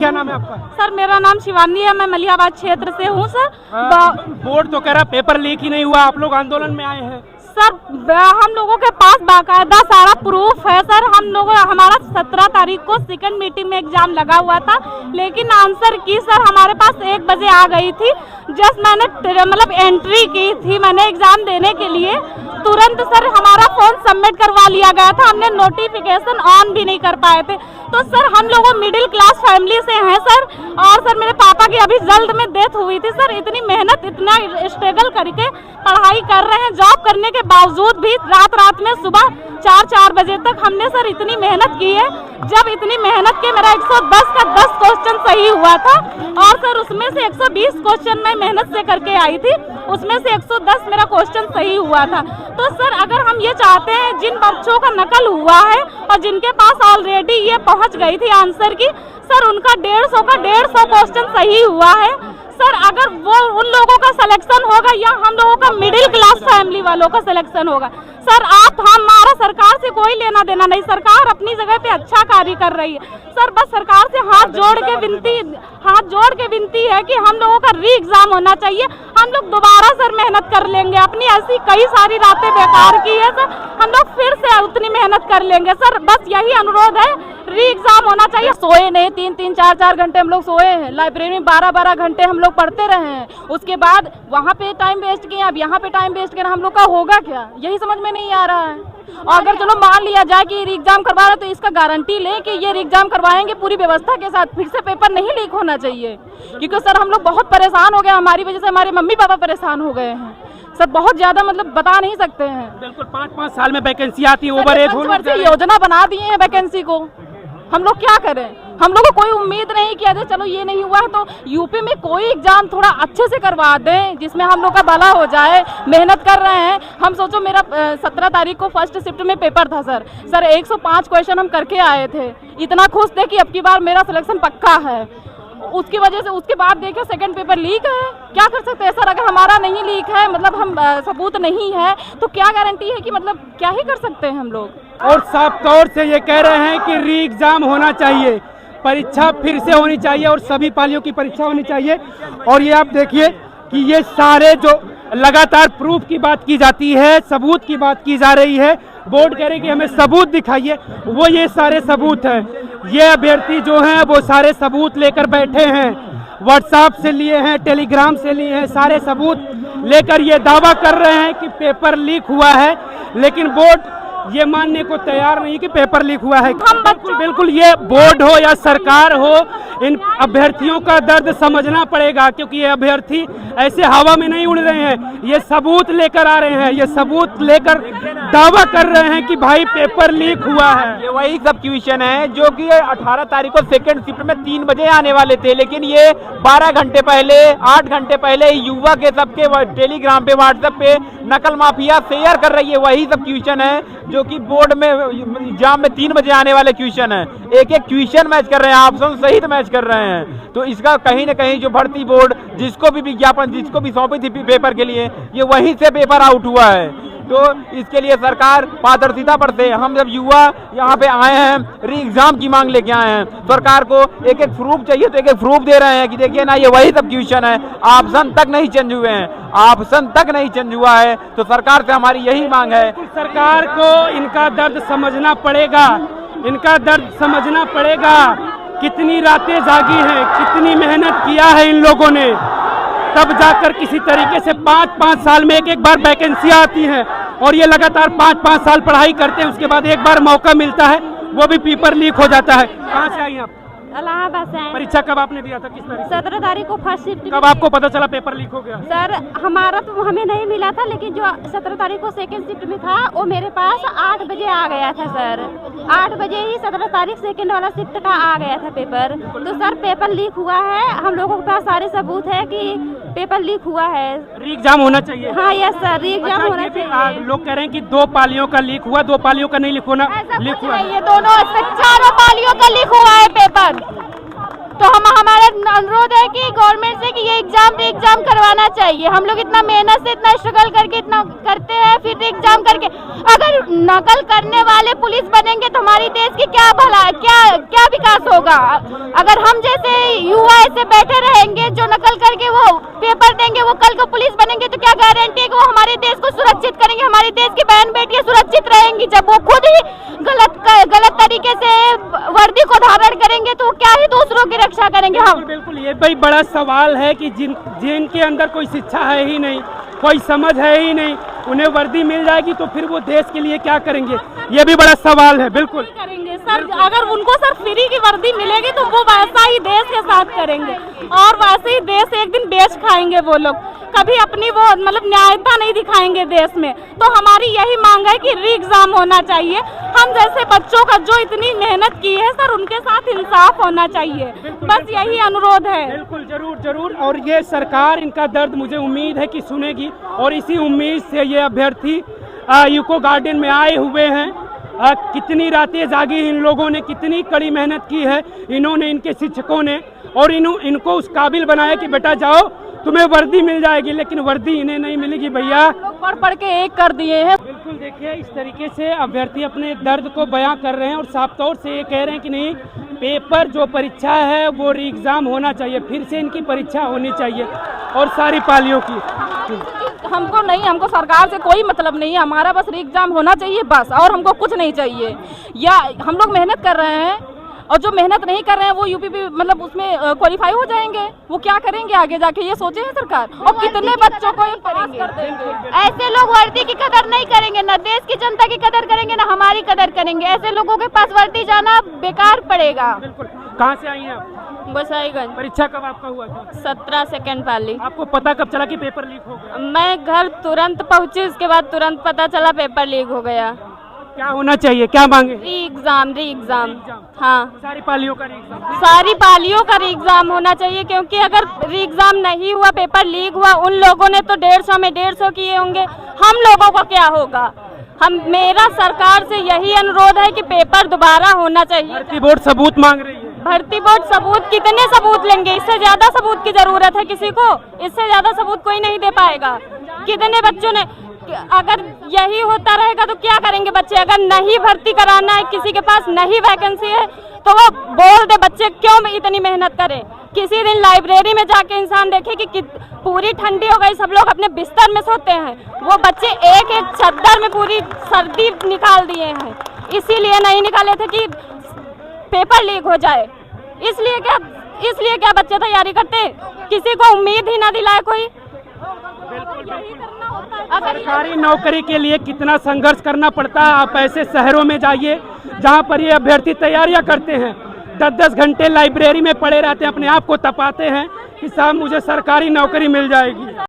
क्या नाम है आपका? सर मेरा नाम शिवानी है, मैं मलियाबाद क्षेत्र से हूँ सर। बोर्ड तो कह रहा पेपर लीक ही नहीं हुआ, आप लोग आंदोलन में आए हैं। सर हम लोगों के पास बाकायदा सारा प्रूफ है सर। हमारा 17 तारीख को सेकंड मीटिंग में एग्जाम लगा हुआ था, लेकिन आंसर की सर हमारे पास 1 बजे आ गई थी। जस्ट मैंने मतलब एंट्री की थी मैंने एग्जाम देने के लिए, तुरंत सर हमारा फोन सबमिट करवा लिया गया था। हमने नोटिफिकेशन ऑन भी नहीं कर पाए थे। तो सर हम लोग मिडिल क्लास फैमिली से हैं सर, और सर मेरे पापा की अभी जल्द में डेथ हुई थी सर। इतनी मेहनत इतना स्ट्रगल करके पढ़ाई कर रहे हैं, जॉब करने के बावजूद भी रात में सुबह 4 बजे तक हमने सर इतनी मेहनत की है। जब इतनी मेहनत के मेरा 110 का 10 क्वेश्चन सही हुआ था, और सर उसमें से 120 क्वेश्चन मैं मेहनत से करके आई थी, उसमें से 110 मेरा क्वेश्चन सही हुआ था। तो सर अगर हम ये चाहते हैं, जिन बच्चों का नकल हुआ है और जिनके पास ऑलरेडी ये पहुंच गई थी आंसर की, सर उनका 150 का 150 क्वेश्चन सही हुआ है सर। अगर वो उन लोगों का सिलेक्शन होगा या हम लोगों का मिडिल क्लास फैमिली वालों का सिलेक्शन होगा सर, हमारा सरकार से कोई लेना देना नहीं। सरकार अपनी जगह पे अच्छा कार्य कर रही है सर। बस सरकार से हाथ जोड़ के विनती है कि हम लोगों का री एग्जाम होना चाहिए। हम लोग दोबारा सर मेहनत कर लेंगे, अपनी ऐसी कई सारी रातें बेकार की है सर, हम लोग फिर से उतनी मेहनत कर लेंगे सर। बस यही अनुरोध है, री एग्जाम होना चाहिए। सोए नहीं, 3-3, 4-4 घंटे हम लोग सोए हैं। लाइब्रेरी में 12-12 घंटे हम लोग पढ़ते रहे हैं। उसके बाद वहाँ पे टाइम वेस्ट किया, अब यहाँ पे टाइम वेस्ट किया, हम लोग का होगा क्या, यही समझ में नहीं आ रहा है। और अगर चलो मान लिया जाए कि री एग्जाम करवा रहे, तो इसका गारंटी लें कि ये री एग्जाम करवाएंगे पूरी व्यवस्था के साथ, फिर से पेपर नहीं लीक होना चाहिए। क्योंकि सर हम लोग बहुत परेशान हो गए, हमारी वजह से हमारे मम्मी पापा परेशान हो गए हैं सर, बहुत ज्यादा, मतलब बता नहीं सकते हैं। बिल्कुल 5-5 साल में वैकेंसी आती है, ओवर एज योजना बना दिए हैं वैकेंसी को, हम लोग क्या करें। हम लोग को कोई उम्मीद नहीं कि अरे चलो ये नहीं हुआ है तो यूपी में कोई एग्जाम थोड़ा अच्छे से करवा दें, जिसमें हम लोग का भला हो जाए। मेहनत कर रहे हैं हम, सोचो मेरा 17 तारीख को फर्स्ट शिफ्ट में पेपर था सर 105 क्वेश्चन हम करके आए थे। इतना खुश थे कि अब की बार मेरा सिलेक्शन पक्का है। उसकी वजह से उसके बाद देखे सेकंड पेपर लीक है, क्या कर सकते हैं सर। अगर हमारा नहीं लीक है, मतलब हम सबूत नहीं है, तो क्या गारंटी है कि मतलब क्या ही कर सकते हैं हम लोग। और साफ तौर से ये कह रहे हैं कि री एग्जाम होना चाहिए, परीक्षा फिर से होनी चाहिए और सभी पालियों की परीक्षा होनी चाहिए। और ये आप देखिए कि ये सारे जो लगातार प्रूफ की बात की जाती है, सबूत की बात की जा रही है, बोर्ड कह रहे कि हमें सबूत दिखाइए, वो ये सारे सबूत हैं। ये अभ्यर्थी जो हैं वो सारे सबूत लेकर बैठे हैं, व्हाट्सएप से लिए हैं, टेलीग्राम से लिए हैं, सारे सबूत लेकर ये दावा कर रहे हैं कि पेपर लीक हुआ है। लेकिन बोर्ड ये मानने को तैयार नहीं कि पेपर लीक हुआ है। बिल्कुल ये बोर्ड हो या सरकार हो, इन अभ्यर्थियों का दर्द समझना पड़ेगा, क्योंकि ये अभ्यर्थी ऐसे हवा में नहीं उड़ रहे हैं, ये सबूत लेकर आ रहे हैं, ये सबूत लेकर दावा कर रहे हैं कि भाई पेपर लीक हुआ है। ये वही सब क्वेश्चन है जो कि 18 तारीख को सेकंड शिफ्ट में 3 बजे आने वाले थे, लेकिन ये 12 घंटे पहले 8 घंटे पहले युवा के सबके टेलीग्राम पे व्हाट्सएप पे नकल माफिया शेयर कर रही है। वही सब क्वेश्चन है जो कि बोर्ड में एग्जाम में 3 बजे आने वाले क्वेश्चन है। एक क्वेश्चन मैच कर रहे हैं, ऑप्शन सहित मैच कर रहे हैं। तो इसका कहीं न कहीं जो भर्ती बोर्ड जिसको भी विज्ञापन जिसको भी सौंपी थी पेपर के लिए, ये वहीं से पेपर आउट हुआ है। तो इसके लिए सरकार पारदर्शिता बरते। हम जब युवा यहाँ पे आए हैं, री एग्जाम की मांग लेके आए हैं, सरकार को एक प्रूफ चाहिए तो एक प्रूफ दे रहे हैं कि देखिए ना, ये वही सब क्वेश्चन है, ऑप्शन तक नहीं चेंज हुए हैं, ऑप्शन तक नहीं चेंज हुआ है। तो सरकार से हमारी यही मांग है, सरकार को इनका दर्द समझना पड़ेगा, इनका दर्द समझना पड़ेगा। कितनी रातें जागी हैं, कितनी मेहनत किया है इन लोगों ने, तब जाकर किसी तरीके से 5-5 साल में एक बार वैकेंसी आती है, और ये लगातार 5-5 साल पढ़ाई करते हैं, उसके बाद एक बार मौका मिलता है, वो भी पेपर लीक हो जाता है। कहाँ से आई आप? इलाहाबाद से। परीक्षा कब आपने दिया था, किस तारीख? 17 तारीख को फर्स्ट शिफ्ट। कब आपको पता चला पेपर लीक हो गया? सर हमारा तो हमें नहीं मिला था, लेकिन जो 17 तारीख को सेकंड शिफ्ट में था वो मेरे पास 8 बजे आ गया था सर। 8 बजे ही 17 तारीख सेकंड वाला शिफ्ट का आ गया था पेपर। तो सर पेपर लीक हुआ है, हम लोगों के पास सारे सबूत है कि पेपर लीक हुआ है। री एग्जाम होना चाहिए। हाँ यस सर, री एग्जाम होना चाहिए। लोग कह रहे हैं कि 2 पालियों का लीक हुआ, 2 पालियों का नहीं लीक हुआ। ये दोनों 4 पालियों का लीक हुआ है पेपर। तो हमारा अनुरोध है कि गवर्नमेंट से कि ये एग्जाम करवाना चाहिए। हम लोग इतना मेहनत से इतना स्ट्रगल करके इतना करते हैं, फिर एग्जाम करके अगर नकल करने वाले पुलिस बनेंगे तो हमारी देश की क्या भला क्या विकास होगा। अगर हम जैसे युवा ऐसे बैठे रहेंगे जो नकल करके वो पेपर देंगे, वो कल को पुलिस बनेंगे तो क्या गारंटी है कि वो हमारे देश को सुरक्षित करेंगे, हमारी देश की बहन बेटियां सुरक्षित रहेंगी। जब वो खुद ही गलत तरीके से वर्दी को धारण करेंगे तो क्या ही दूसरों की रक्षा करेंगे हम। बिल्कुल, ये भाई बड़ा सवाल है कि जिनके अंदर कोई शिक्षा है ही नहीं, कोई समझ है ही नहीं, उन्हें वर्दी मिल जाएगी तो फिर वो देश के लिए क्या करेंगे, ये भी बड़ा सवाल है। बिल्कुल करेंगे सर, अगर उनको सर फ्री की वर्दी मिलेगी तो वो वैसा ही देश के साथ करेंगे और वैसे ही देश एक दिन बेच खाएंगे वो लोग, कभी अपनी वो मतलब न्यायता नहीं दिखाएंगे देश में। तो हमारी यही मांग है कि री एग्जाम होना चाहिए। हम जैसे बच्चों का जो इतनी मेहनत की है सर, उनके साथ इंसाफ होना चाहिए, बस यही अनुरोध है। बिल्कुल, जरूर जरूर। और ये सरकार इनका दर्द मुझे उम्मीद है कि सुनेगी और इसी उम्मीद से ये अभ्यर्थी यूको गार्डन में आए हुए हैं। कितनी रातें जागी इन लोगों ने, कितनी कड़ी मेहनत की है इन्होंने, इनके शिक्षकों ने, और इनको उस काबिल बनाया कि बेटा जाओ तुम्हें वर्दी मिल जाएगी, लेकिन वर्दी इन्हें नहीं मिलेगी भैया। पढ़ पढ़ के एक कर दिए हैं। बिल्कुल, देखिए इस तरीके से अभ्यर्थी अपने दर्द को बयां कर रहे हैं और साफ तौर से ये कह रहे हैं कि नहीं, पेपर जो परीक्षा है वो री एग्जाम होना चाहिए, फिर से इनकी परीक्षा होनी चाहिए और सारी पालियों की। हमको सरकार से कोई मतलब नहीं है, हमारा बस री एग्जाम होना चाहिए बस, और हमको कुछ नहीं चाहिए। या हम लोग मेहनत कर रहे हैं और जो मेहनत नहीं कर रहे हैं वो यूपी मतलब उसमें क्वालिफाई हो जाएंगे, वो क्या करेंगे आगे जाके, ये सोचे है सरकार। और कितने बच्चों को पास कर देंगे। ऐसे लोग वर्दी की कदर नहीं करेंगे, ना देश की जनता की कदर करेंगे, ना हमारी कदर करेंगे। ऐसे लोगों के पास वर्दी जाना बेकार पड़ेगा। बिल्कुल। कहाँ से आई हैं आप? गोसाईगंज। परीक्षा कब आपका हुआ था? 17 सेकंड वाली। आपको पता कब चला कि पेपर लीक हो गया? मैं घर तुरंत पहुंची, उसके बाद तुरंत पता चला पेपर लीक हो गया। क्या होना चाहिए, क्या मांगे? री एग्जाम। हाँ, सारी पालियों का री एग्जाम। सारी पालियों का री एग्जाम होना चाहिए, क्योंकि अगर री एग्जाम नहीं हुआ, पेपर लीक हुआ, उन लोगों ने तो 150 में 150 किए होंगे, हम लोगों को क्या होगा। मेरा सरकार से यही अनुरोध है कि पेपर दोबारा होना चाहिए। भर्ती बोर्ड सबूत मांग रही है। भर्ती बोर्ड सबूत, कितने सबूत लेंगे? इससे ज्यादा सबूत की जरूरत है किसी को? इससे ज्यादा सबूत कोई नहीं दे पाएगा। कितने बच्चों ने, अगर यही होता रहेगा तो क्या करेंगे बच्चे? अगर नहीं भर्ती कराना है, किसी के पास नहीं वैकेंसी है, तो वो बोल दे बच्चे क्यों इतनी मेहनत करें। किसी दिन लाइब्रेरी में जाके इंसान देखे कि पूरी ठंडी हो गई, सब लोग अपने बिस्तर में सोते हैं, वो बच्चे एक एक चद्दर में पूरी सर्दी निकाल दिए हैं, इसीलिए नहीं निकाले थे कि पेपर लीक हो जाए। इसलिए क्या बच्चे तैयारी करते? किसी को उम्मीद ही ना दिलाए कोई। सरकारी नौकरी के लिए कितना संघर्ष करना पड़ता है। आप ऐसे शहरों में जाइए जहां पर ये अभ्यर्थी तैयारियां करते हैं, 10-10 घंटे लाइब्रेरी में पड़े रहते हैं, अपने आप को तपाते हैं कि साहब मुझे सरकारी नौकरी मिल जाएगी।